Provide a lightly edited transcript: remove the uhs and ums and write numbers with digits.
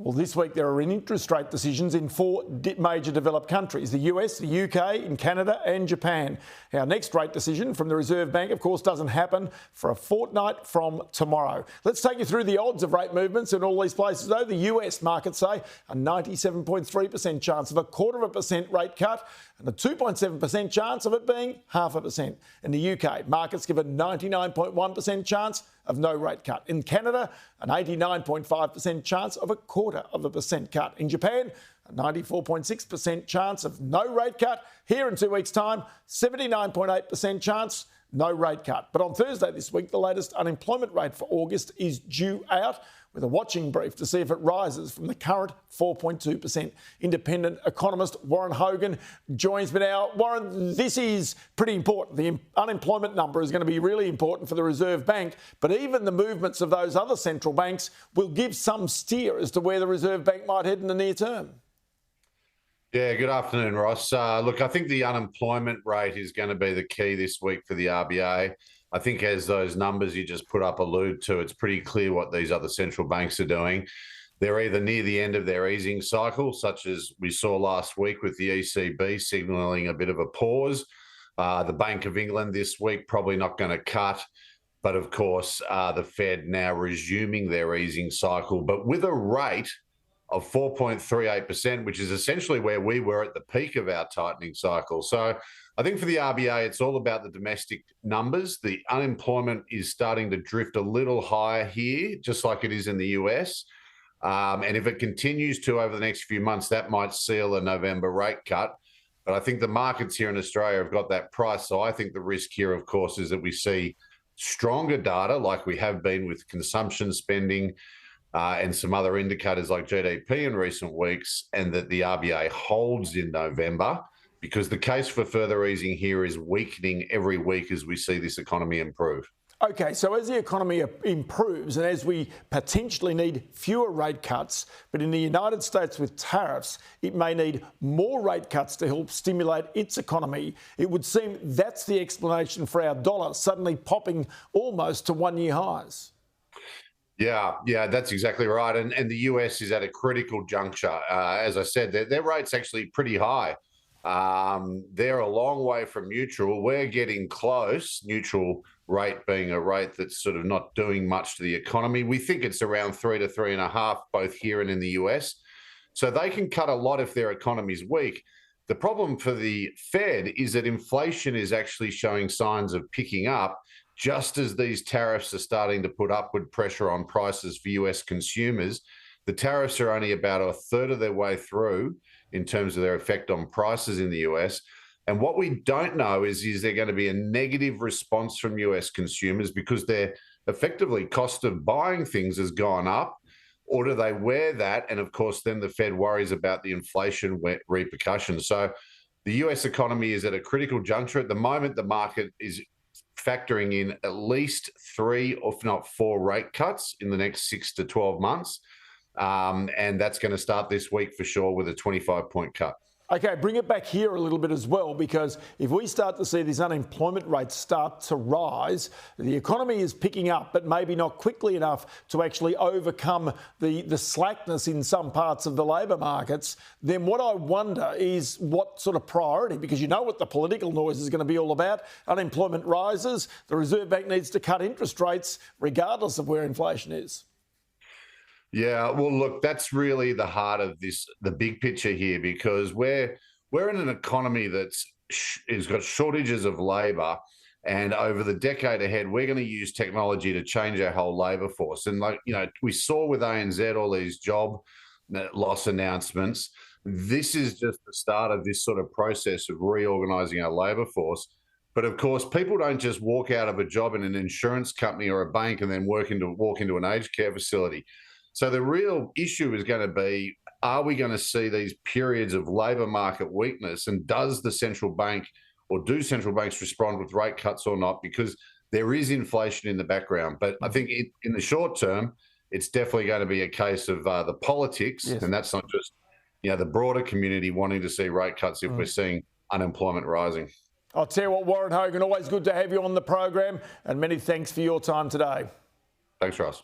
Well, this week there are interest rate decisions in four major developed countries: the US, the UK, in Canada and Japan. Our next rate decision from the Reserve Bank, of course, doesn't happen for a fortnight from tomorrow. Let's take you through the odds of rate movements in all these places, though. The US markets say a 97.3% chance of a 0.25% rate cut and a 2.7% chance of it being 0.5%. In the UK, markets give a 99.1% chance of no rate cut. In Canada, an 89.5% chance of a 0.25% cut. In Japan, a 94.6% chance of no rate cut. Here in 2 weeks' time, 79.8% chance, no rate cut. But on Thursday this week, the latest unemployment rate for August is due out, with a watching brief to see if it rises from the current 4.2%. Independent economist Warren Hogan joins me now. Warren, this is pretty important. The unemployment number is going to be really important for the Reserve Bank, but even the movements of those other central banks will give some steer as to where the Reserve Bank might head in the near term. Yeah, good afternoon, Ross. Look, I think the unemployment rate is going to be the key this week for the RBA. I think as those numbers you just put up allude to, it's pretty clear what these other central banks are doing. They're either near the end of their easing cycle, such as we saw last week with the ECB signalling a bit of a pause. The Bank of England this week probably not going to cut. But of course, the Fed now resuming their easing cycle, but with a rate of 4.38%, which is essentially where we were at the peak of our tightening cycle. So I think for the RBA, it's all about the domestic numbers. The unemployment is starting to drift a little higher here, just like it is in the US. And if it continues to over the next few months, that might seal a November rate cut. But I think the markets here in Australia have got that price. So I think the risk here, of course, is that we see stronger data like we have been with consumption spending, and some other indicators like GDP in recent weeks, and that the RBA holds in November, because the case for further easing here is weakening every week as we see this economy improve. Okay, so as the economy improves and as we potentially need fewer rate cuts, but in the United States with tariffs, it may need more rate cuts to help stimulate its economy. It would seem that's the explanation for our dollar suddenly popping almost to one-year highs. Yeah, that's exactly right. And the US is at a critical juncture. As I said, their rate's actually pretty high. They're a long way from neutral. We're getting close, neutral rate being a rate that's sort of not doing much to the economy. We think it's around 3 to 3.5, both here and in the US. So they can cut a lot if their economy's weak. The problem for the Fed is that inflation is actually showing signs of picking up, just as these tariffs are starting to put upward pressure on prices for US consumers. The tariffs are only about a third of their way through in terms of their effect on prices in the US. And what we don't know is there going to be a negative response from US consumers because their effectively cost of buying things has gone up, or do they wear that? And of course, then the Fed worries about the inflation repercussions. So the US economy is at a critical juncture. At the moment, the market is factoring in at least 3, if not 4 rate cuts in the next 6 to 12 months. And that's going to start this week for sure with a 25-point cut. Okay, bring it back here a little bit as well, because if we start to see these unemployment rates start to rise, the economy is picking up, but maybe not quickly enough to actually overcome the slackness in some parts of the labour markets, then what I wonder is what sort of priority, because you know what the political noise is going to be all about. Unemployment rises, the Reserve Bank needs to cut interest rates regardless of where inflation is. Yeah, well, look, that's really the heart of this, the big picture here, because we're in an economy that's has got shortages of labour, and over the decade ahead, we're going to use technology to change our whole labour force. And we saw with ANZ all these job loss announcements. This is just the start of this sort of process of reorganising our labour force. But of course, people don't just walk out of a job in an insurance company or a bank and then walk into an aged care facility. So the real issue is going to be, are we going to see these periods of labour market weakness, and does the central bank, or do central banks respond with rate cuts or not? Because there is inflation in the background. But I think in the short term, it's definitely going to be a case of the politics, yes. And that's not just the broader community wanting to see rate cuts if we're seeing unemployment rising. I'll tell you what, Warren Hogan, always good to have you on the program, and many thanks for your time today. Thanks, Ross.